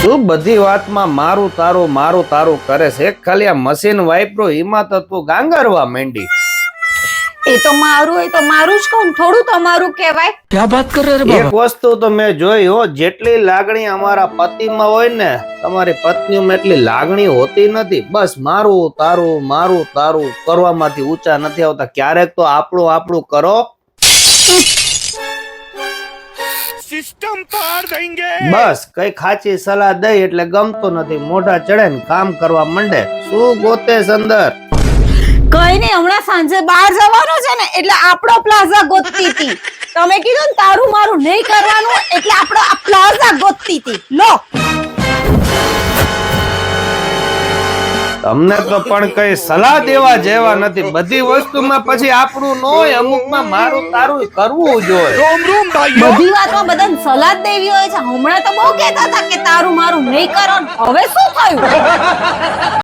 તું બધી વાતમાં મારું તારું કરે છે. ખાલી આ મશીન વાપરો એમાં તો તું ગાંગરવા માંડી. એ તો મારું હોય તો મારું જ કહું, થોડું તમારું કહેવાય. क्या बात कर रहे हैं એક વસ્તુ તો મેં જોઈ હો, જેટલી લાગણી અમારા પતિમાં હોય ને તમારી પત્નીમાં એટલી લાગણી હોતી નથી. બસ મારું તારું કરવામાંથી ઊંચા નથી આવતા. ક્યારેક તો આપણું કરો. સિસ્ટમ પાર દેંગે. બસ કઈ ખાચી સલાહ દઈ એટલે ગમતો નથી. મોઢા ચડે ને કામ કરવા માંડે. શું ગોતે અંદર? કઈ નઈ, હમણાં સાંજે બહાર જવાનું છે ને એટલે આપણો પ્લાઝા ગોતતી હતી. તમે કીધું ને તારું મારું નહીં કરવાનું એટલે આપણો આ પ્લાઝા ગોતતી હતી. લો તમને તો પણ કઈ સલાહ દેવા જેવા નથી. બધી વસ્તુમાં પછી આપણું ન હોય, અમુકમાં મારું તારું કરવું જોઈએ. રોમ રોમ ભાઈઓ. બધી વાતમાં બધાને સલાહ દેવી હોય છે. હમણાં તો બહુ કહેતા હતા કે તારું મારું નહીં કરો, હવે શું થયું?